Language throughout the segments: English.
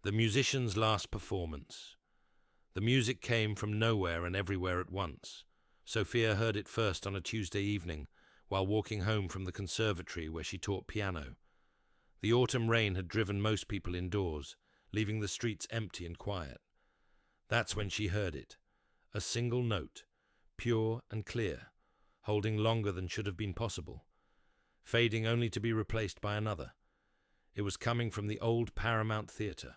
The musician's last performance. The music came from nowhere and everywhere at once. Sophia heard it first on a Tuesday evening, while walking home from the conservatory where she taught piano. The autumn rain had driven most people indoors, leaving the streets empty and quiet. That's when she heard it. A single note, pure and clear, holding longer than should have been possible, fading only to be replaced by another. It was coming from the old Paramount Theatre.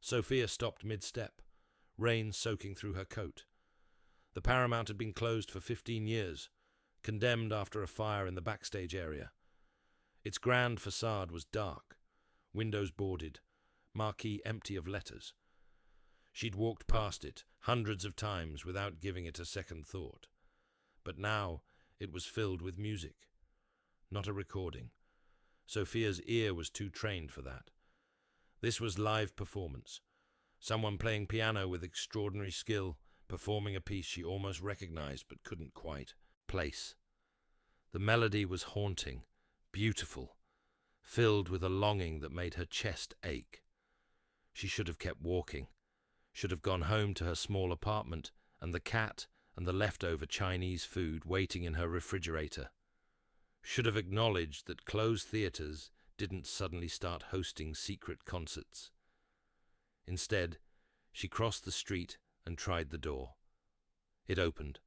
Sophia stopped mid-step, rain soaking through her coat. The Paramount had been closed for 15 years, condemned after a fire in the backstage area. Its grand facade was dark, windows boarded, marquee empty of letters. She'd walked past it hundreds of times without giving it a second thought. But now it was filled with music. Not a recording. Sophia's ear was too trained for that. This was live performance. Someone playing piano with extraordinary skill, performing a piece she almost recognized but couldn't quite place. The melody was haunting, beautiful, filled with a longing that made her chest ache. She should have kept walking, should have gone home to her small apartment and the cat and the leftover Chinese food waiting in her refrigerator. Should have acknowledged that closed theaters didn't suddenly start hosting secret concerts. Instead, she crossed the street and tried the door. It opened.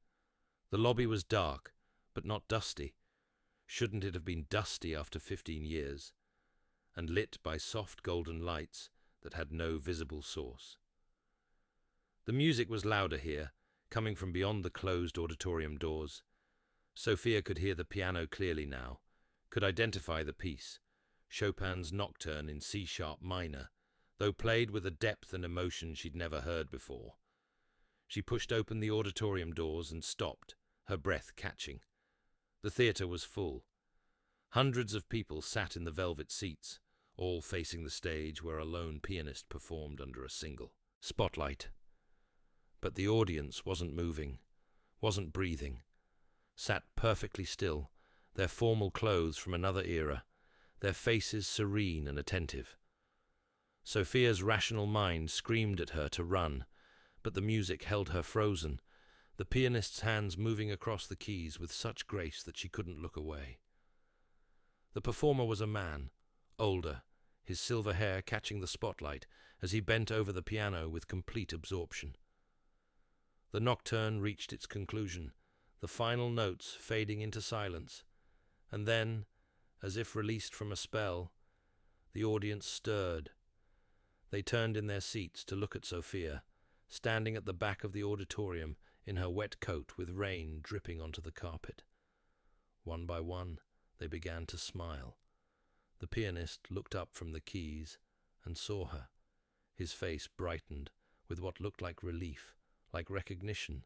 The lobby was dark, but not dusty. Shouldn't it have been dusty after 15 years? And lit by soft golden lights that had no visible source. The music was louder here, coming from beyond the closed auditorium doors. Sophia could hear the piano clearly now, could identify the piece, Chopin's Nocturne in C-sharp minor, though played with a depth and emotion she'd never heard before. She pushed open the auditorium doors and stopped, her breath catching. The theatre was full. Hundreds of people sat in the velvet seats, all facing the stage where a lone pianist performed under a single spotlight. But the audience wasn't moving, wasn't breathing, sat perfectly still, their formal clothes from another era, their faces serene and attentive. Sophia's rational mind screamed at her to run, but the music held her frozen, the pianist's hands moving across the keys with such grace that she couldn't look away. The performer was a man, older, his silver hair catching the spotlight as he bent over the piano with complete absorption. The nocturne reached its conclusion, the final notes fading into silence, and then, as if released from a spell, the audience stirred. They turned in their seats to look at Sophia, standing at the back of the auditorium in her wet coat with rain dripping onto the carpet. One by one, they began to smile. The pianist looked up from the keys and saw her. His face brightened with what looked like relief, like recognition,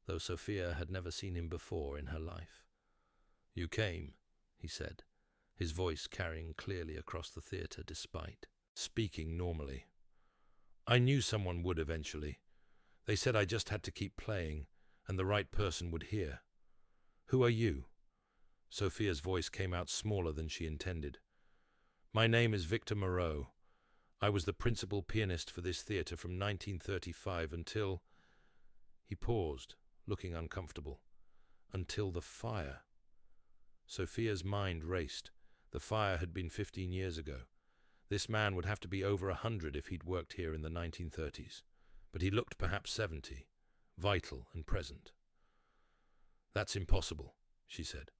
though Sophia had never seen him before in her life. "You came," he said, his voice carrying clearly across the theatre despite speaking normally. "I knew someone would eventually. They said I just had to keep playing, and the right person would hear. Who are you?" Sophia's voice came out smaller than she intended. "My name is Victor Moreau. I was the principal pianist for this theatre from 1935 until—" He paused, looking uncomfortable. "Until the fire." Sophia's mind raced. The fire had been 15 years ago. This man would have to be over 100 if he'd worked here in the 1930s. But he looked perhaps 70, vital and present. "That's impossible," she said.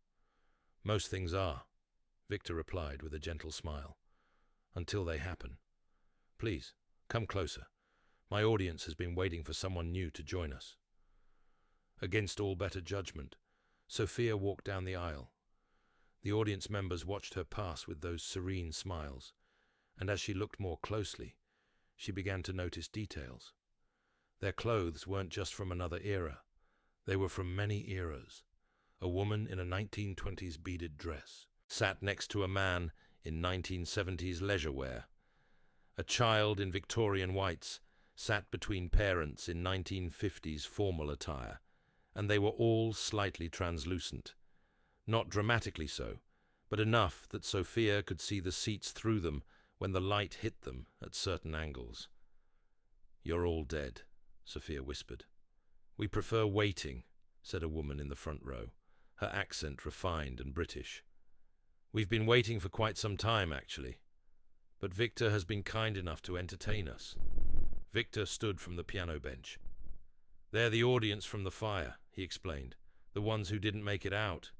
"Most things are," Victor replied with a gentle smile, "until they happen. Please, come closer. My audience has been waiting for someone new to join us." Against all better judgment, Sophia walked down the aisle. The audience members watched her pass with those serene smiles, and as she looked more closely, she began to notice details. Their clothes weren't just from another era. They were from many eras. A woman in a 1920s beaded dress sat next to a man in 1970s leisure wear. A child in Victorian whites sat between parents in 1950s formal attire, and they were all slightly translucent. Not dramatically so, but enough that Sophia could see the seats through them when the light hit them at certain angles. "You're all dead," Sophia whispered. "We prefer waiting," said a woman in the front row, her accent refined and British. "We've been waiting for quite some time, actually. But Victor has been kind enough to entertain us." Victor stood from the piano bench. "They're the audience from the fire," he explained. "The ones who didn't make it out.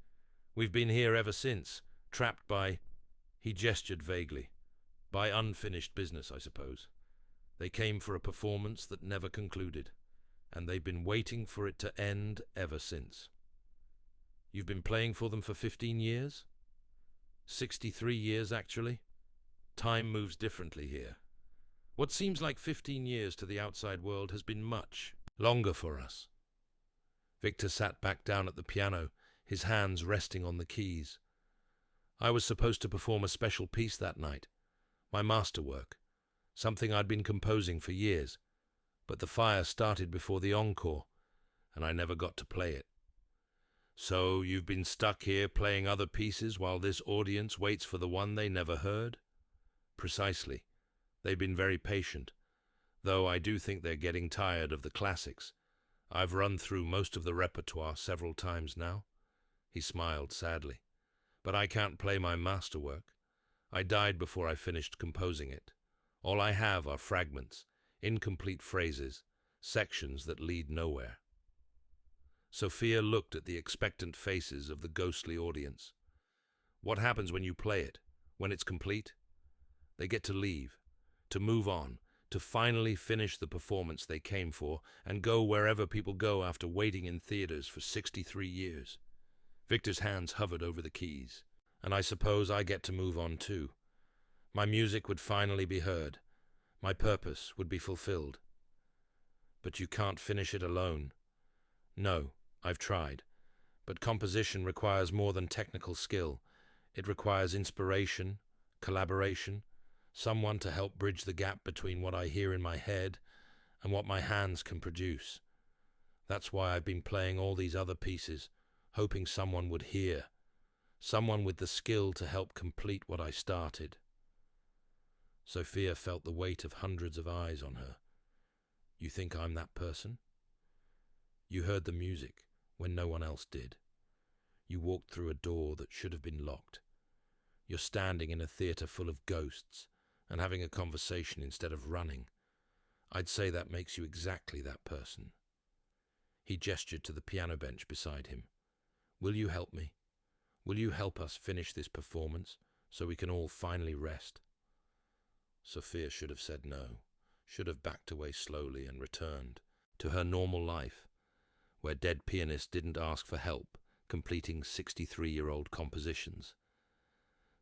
We've been here ever since, trapped by—" he gestured vaguely. "By unfinished business, I suppose. They came for a performance that never concluded, and they've been waiting for it to end ever since." "You've been playing for them for 15 years? 63 years, actually. Time moves differently here. What seems like 15 years to the outside world has been much longer for us." Victor sat back down at the piano, his hands resting on the keys. "I was supposed to perform a special piece that night, my masterwork, something I'd been composing for years, but the fire started before the encore, and I never got to play it." "So you've been stuck here playing other pieces while this audience waits for the one they never heard?" "Precisely. They've been very patient, though I do think they're getting tired of the classics. I've run through most of the repertoire several times now." He smiled sadly. "But I can't play my masterwork. I died before I finished composing it. All I have are fragments, incomplete phrases, sections that lead nowhere." Sophia looked at the expectant faces of the ghostly audience. "What happens when you play it, when it's complete?" "They get to leave, to move on, to finally finish the performance they came for and go wherever people go after waiting in theaters for 63 years. Victor's hands hovered over the keys. "And I suppose I get to move on too. My music would finally be heard. My purpose would be fulfilled." "But you can't finish it alone." "No, I've tried. But composition requires more than technical skill. It requires inspiration, collaboration, someone to help bridge the gap between what I hear in my head and what my hands can produce. That's why I've been playing all these other pieces, hoping someone would hear, someone with the skill to help complete what I started." Sophia felt the weight of hundreds of eyes on her. "You think I'm that person? You heard the music when no one else did. You walked through a door that should have been locked. You're standing in a theater full of ghosts and having a conversation instead of running. I'd say that makes you exactly that person." He gestured to the piano bench beside him. "Will you help me? Will you help us finish this performance so we can all finally rest?" Sophia should have said no, should have backed away slowly and returned to her normal life, where dead pianists didn't ask for help completing 63-year-old compositions.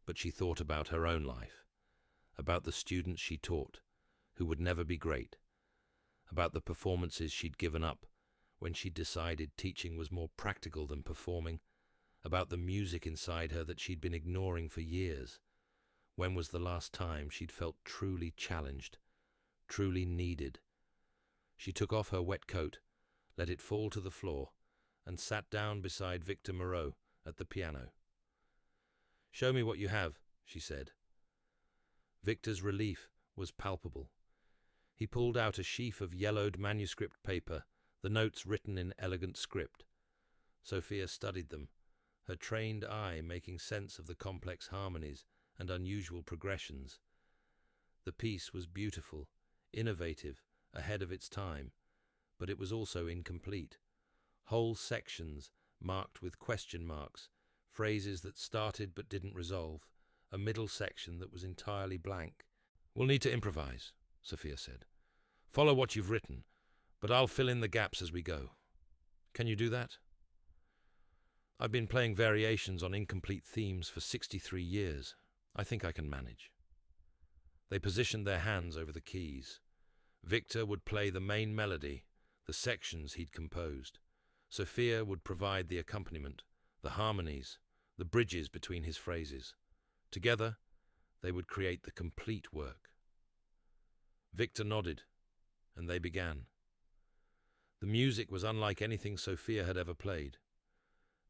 But she thought about her own life, about the students she taught, who would never be great, about the performances she'd given up when she decided teaching was more practical than performing, about the music inside her that she'd been ignoring for years. When was the last time she'd felt truly challenged, truly needed? She took off her wet coat, let it fall to the floor, and sat down beside Victor Moreau at the piano. "Show me what you have," she said. Victor's relief was palpable. He pulled out a sheaf of yellowed manuscript paper, the notes written in elegant script. Sophia studied them, her trained eye making sense of the complex harmonies and unusual progressions. The piece was beautiful, innovative, ahead of its time, but it was also incomplete. Whole sections marked with question marks, phrases that started but didn't resolve, a middle section that was entirely blank. "We'll need to improvise," Sophia said. "Follow what you've written, but I'll fill in the gaps as we go. Can you do that?" "I've been playing variations on incomplete themes for 63 years. I think I can manage." They positioned their hands over the keys. Victor would play the main melody, the sections he'd composed. Sophia would provide the accompaniment, the harmonies, the bridges between his phrases. Together, they would create the complete work. Victor nodded, and they began. The music was unlike anything Sophia had ever played.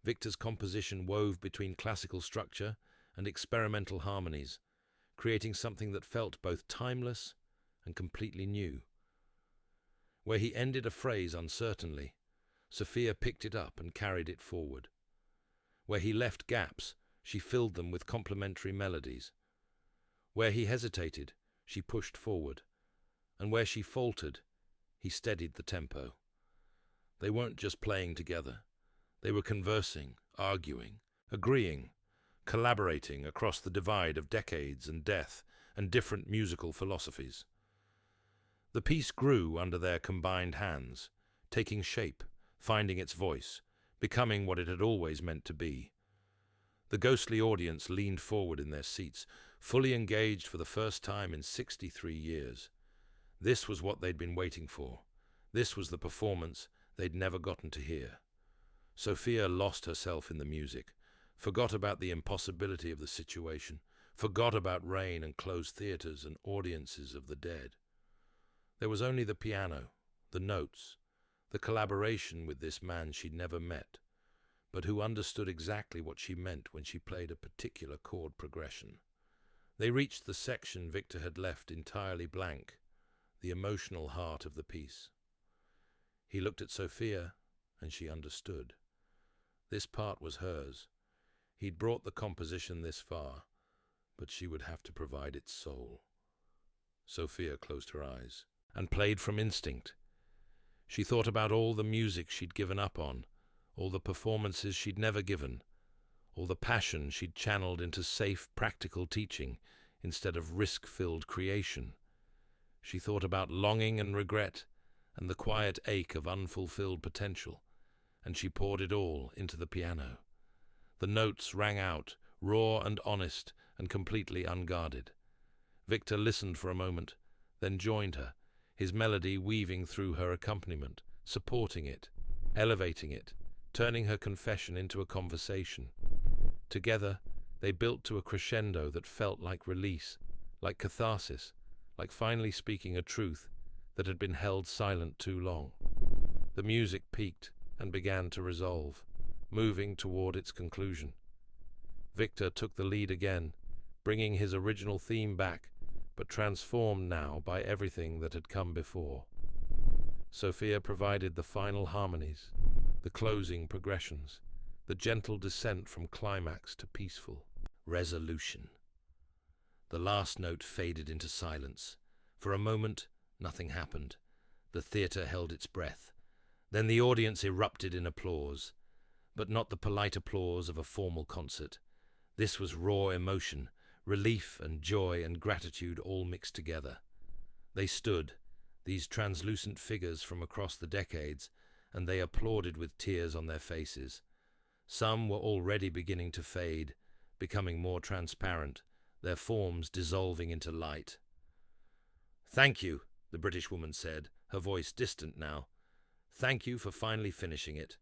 Victor's composition wove between classical structure and experimental harmonies, creating something that felt both timeless and completely new. Where he ended a phrase uncertainly, Sophia picked it up and carried it forward. Where he left gaps, she filled them with complementary melodies. Where he hesitated, she pushed forward, and where she faltered, he steadied the tempo. They weren't just playing together. They were conversing, arguing, agreeing, collaborating across the divide of decades and death and different musical philosophies. The piece grew under their combined hands, taking shape, finding its voice, becoming what it had always meant to be. The ghostly audience leaned forward in their seats, fully engaged for the first time in 63 years. This was what they'd been waiting for. This was the performance they'd never gotten to hear. Sophia lost herself in the music, forgot about the impossibility of the situation, forgot about rain and closed theaters and audiences of the dead. There was only the piano, the notes, the collaboration with this man she'd never met, but who understood exactly what she meant when she played a particular chord progression. They reached the section Victor had left entirely blank, the emotional heart of the piece. He looked at Sophia, and she understood. This part was hers. He'd brought the composition this far, but she would have to provide its soul. Sophia closed her eyes and played from instinct. She thought about all the music she'd given up on, all the performances she'd never given, all the passion she'd channeled into safe, practical teaching instead of risk-filled creation. She thought about longing and regret and the quiet ache of unfulfilled potential, and she poured it all into the piano. The notes rang out, raw and honest and completely unguarded. Victor listened for a moment, then joined her, his melody weaving through her accompaniment, supporting it, elevating it, turning her confession into a conversation. Together, they built to a crescendo that felt like release, like catharsis, like finally speaking a truth that had been held silent too long. The music peaked and began to resolve, moving toward its conclusion. Victor took the lead again, bringing his original theme back, but transformed now by everything that had come before. Sophia provided the final harmonies, the closing progressions, the gentle descent from climax to peaceful resolution. The last note faded into silence. For a moment, nothing happened. The theatre held its breath. Then the audience erupted in applause, but not the polite applause of a formal concert. This was raw emotion, relief and joy and gratitude all mixed together. They stood, these translucent figures from across the decades, and they applauded with tears on their faces. Some were already beginning to fade, becoming more transparent, their forms dissolving into light. "Thank you," the British woman said, her voice distant now. "Thank you for finally finishing it,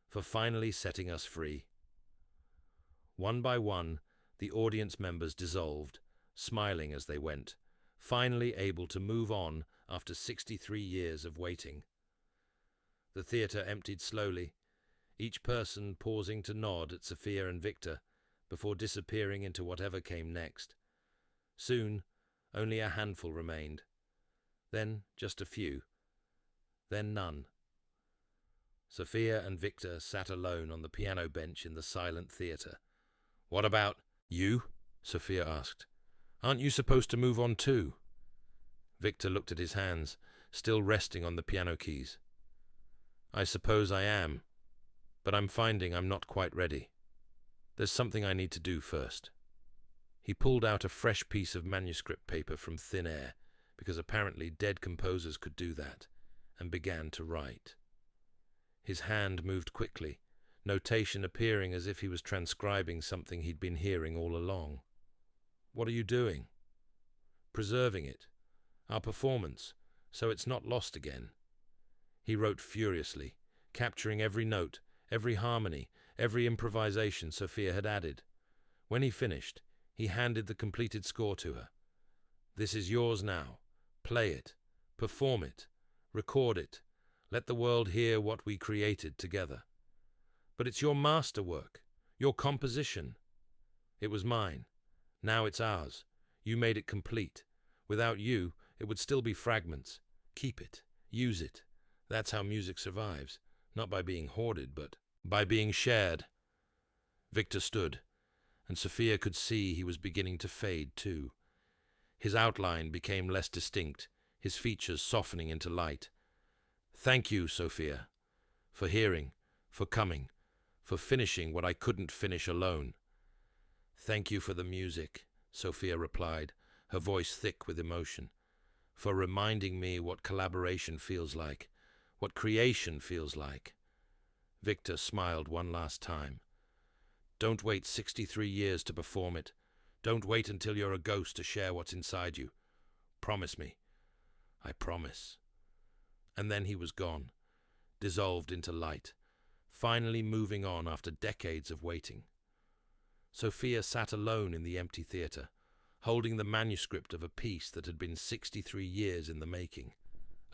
for finally setting us free." One by one, the audience members dissolved, smiling as they went, finally able to move on after 63 years of waiting. The theatre emptied slowly, each person pausing to nod at Sophia and Victor before disappearing into whatever came next. Soon, only a handful remained. Then just a few. Then none. Sophia and Victor sat alone on the piano bench in the silent theatre. "What about you?" Sophia asked. "Aren't you supposed to move on too?" Victor looked at his hands, still resting on the piano keys. "I suppose I am, but I'm finding I'm not quite ready. There's something I need to do first." He pulled out a fresh piece of manuscript paper from thin air, because apparently dead composers could do that, and began to write. His hand moved quickly, notation appearing as if he was transcribing something he'd been hearing all along. "What are you doing?" "Preserving it. Our performance, so it's not lost again." He wrote furiously, capturing every note, every harmony, every improvisation Sophia had added. When he finished, he handed the completed score to her. "This is yours now. Play it, perform it, record it. Let the world hear what we created together." "But it's your masterwork, your composition." "It was mine. Now it's ours. You made it complete. Without you, it would still be fragments. Keep it. Use it. That's how music survives. Not by being hoarded, but by being shared. Victor stood, and Sophia could see he was beginning to fade too. His outline became less distinct, his features softening into light. Thank you, Sophia, for hearing, for coming, for finishing what I couldn't finish alone. Thank you for the music, Sophia replied, her voice thick with emotion, for reminding me what collaboration feels like, what creation feels like. Victor smiled one last time. Don't wait 63 years to perform it. Don't wait until you're a ghost to share what's inside you. Promise me. I promise. And then he was gone, dissolved into light, finally moving on after decades of waiting. Sophia sat alone in the empty theatre, holding the manuscript of a piece that had been 63 years in the making.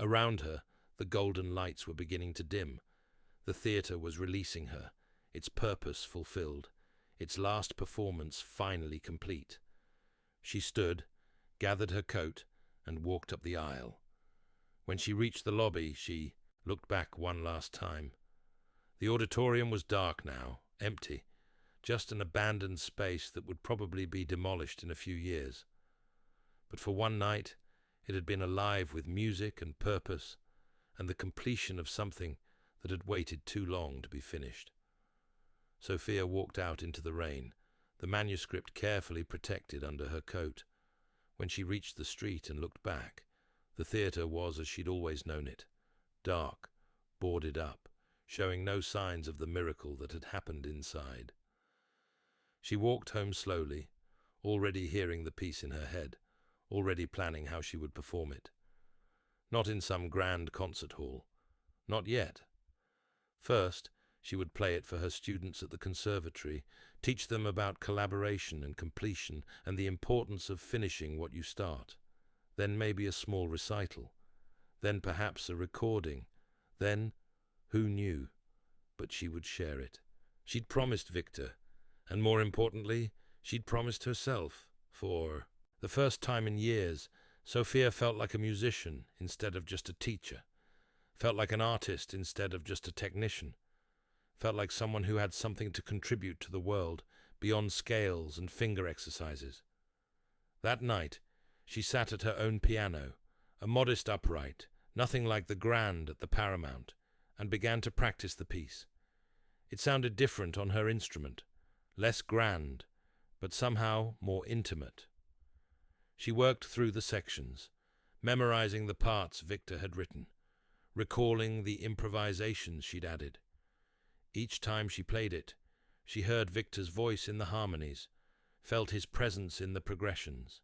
Around her, the golden lights were beginning to dim. The theatre was releasing her, its purpose fulfilled, its last performance finally complete. She stood, gathered her coat, and walked up the aisle. When she reached the lobby, she looked back one last time. The auditorium was dark now, empty, just an abandoned space that would probably be demolished in a few years. But for one night, it had been alive with music and purpose, and the completion of something that had waited too long to be finished. Sophia walked out into the rain, the manuscript carefully protected under her coat. When she reached the street and looked back, the theatre was as she'd always known it, dark, boarded up, showing no signs of the miracle that had happened inside. She walked home slowly, already hearing the piece in her head, already planning how she would perform it. Not in some grand concert hall. Not yet. First, she would play it for her students at the conservatory, teach them about collaboration and completion and the importance of finishing what you start. Then maybe a small recital. Then perhaps a recording. Then, who knew? But she would share it. She'd promised Victor, and more importantly, she'd promised herself. For the first time in years, Sophia felt like a musician instead of just a teacher. Felt like an artist instead of just a technician. Felt like someone who had something to contribute to the world beyond scales and finger exercises. That night, she sat at her own piano, a modest upright, nothing like the grand at the Paramount, and began to practice the piece. It sounded different on her instrument, less grand, but somehow more intimate. She worked through the sections, memorizing the parts Victor had written, recalling the improvisations she'd added. Each time she played it, she heard Victor's voice in the harmonies, felt his presence in the progressions.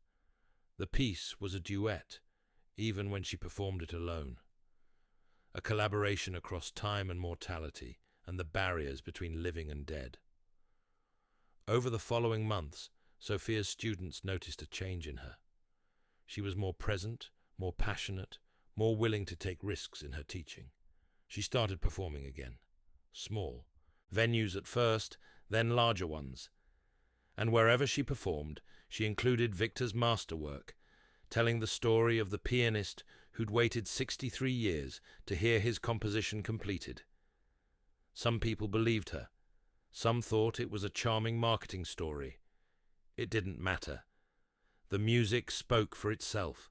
The piece was a duet, even when she performed it alone. A collaboration across time and mortality, and the barriers between living and dead. Over the following months, Sophia's students noticed a change in her. She was more present, more passionate, more willing to take risks in her teaching. She started performing again. Small. Venues at first, then larger ones. And wherever she performed, she included Victor's masterwork, telling the story of the pianist who'd waited 63 years to hear his composition completed. Some people believed her. Some thought it was a charming marketing story. It didn't matter. The music spoke for itself,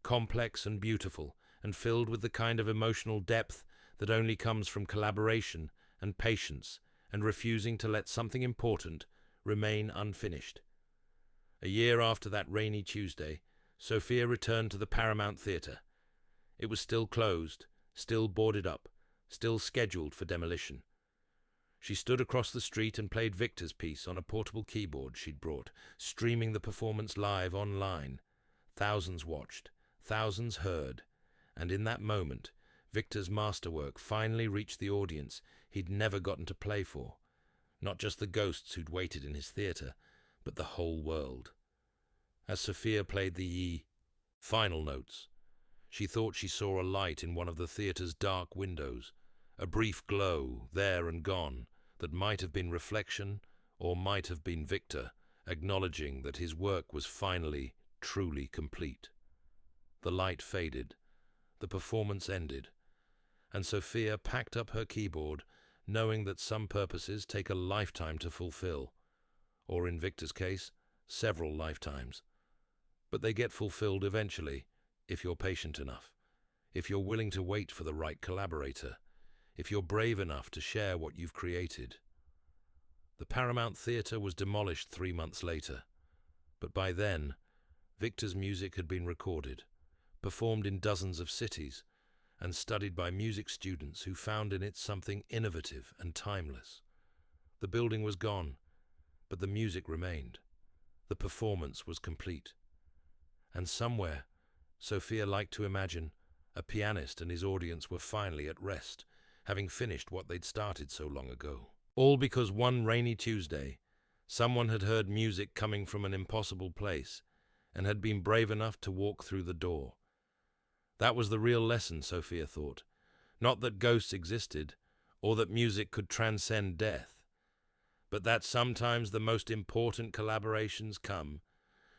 complex and beautiful, and filled with the kind of emotional depth that only comes from collaboration and patience and refusing to let something important remain unfinished. A year after that rainy Tuesday, Sophia returned to the Paramount Theatre. It was still closed, still boarded up, still scheduled for demolition. She stood across the street and played Victor's piece on a portable keyboard she'd brought, streaming the performance live online. Thousands watched, thousands heard, and in that moment, Victor's masterwork finally reached the audience he'd never gotten to play for. Not just the ghosts who'd waited in his theatre, but the whole world. As Sophia played the final notes, she thought she saw a light in one of the theatre's dark windows, a brief glow, there and gone, that might have been reflection or might have been Victor, acknowledging that his work was finally truly complete. The light faded, the performance ended, and Sophia packed up her keyboard, knowing that some purposes take a lifetime to fulfill, or in Victor's case, several lifetimes. But they get fulfilled eventually, if you're patient enough, if you're willing to wait for the right collaborator, if you're brave enough to share what you've created. The Paramount Theatre was demolished 3 months later, but by then, Victor's music had been recorded, performed in dozens of cities, and studied by music students who found in it something innovative and timeless. The building was gone, but the music remained. The performance was complete. And somewhere, Sophia liked to imagine, a pianist and his audience were finally at rest, having finished what they'd started so long ago. All because one rainy Tuesday, someone had heard music coming from an impossible place and had been brave enough to walk through the door. That was the real lesson, Sophia thought. Not that ghosts existed, or that music could transcend death, but that sometimes the most important collaborations come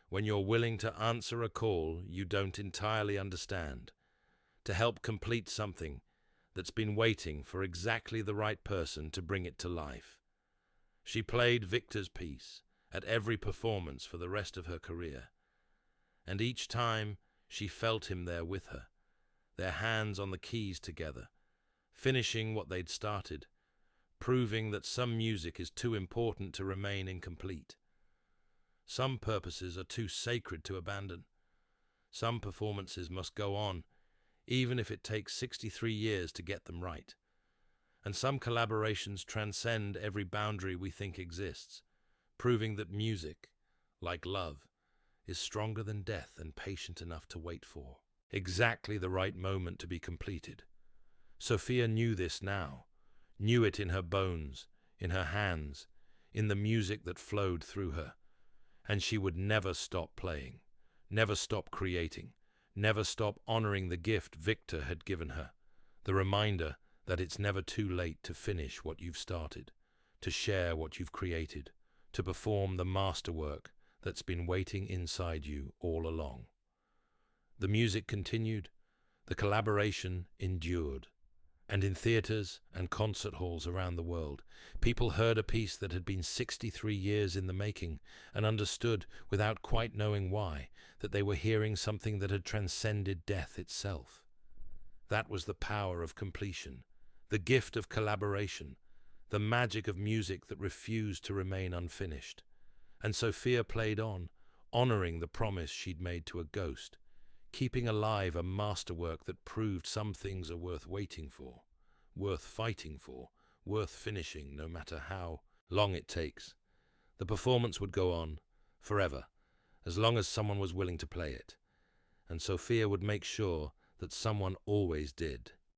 when you're willing to answer a call you don't entirely understand, to help complete something that's been waiting for exactly the right person to bring it to life. She played Victor's piece at every performance for the rest of her career, and each time she felt him there with her, their hands on the keys together, finishing what they'd started, proving that some music is too important to remain incomplete. Some purposes are too sacred to abandon. Some performances must go on, even if it takes 63 years to get them right. And some collaborations transcend every boundary we think exists, proving that music, like love, is stronger than death and patient enough to wait for. Exactly the right moment to be completed. Sophia knew this now, knew it in her bones, in her hands, in the music that flowed through her. And she would never stop playing, never stop creating, never stop honoring the gift Victor had given her, the reminder that it's never too late to finish what you've started, to share what you've created, to perform the masterwork that's been waiting inside you all along. The music continued, the collaboration endured, and in theaters and concert halls around the world, people heard a piece that had been 63 years in the making and understood, without quite knowing why, that they were hearing something that had transcended death itself. That was the power of completion, the gift of collaboration, the magic of music that refused to remain unfinished. And Sophia played on, honoring the promise she'd made to a ghost, keeping alive a masterwork that proved some things are worth waiting for, worth fighting for, worth finishing no matter how long it takes. The performance would go on, forever, as long as someone was willing to play it. And Sophia would make sure that someone always did.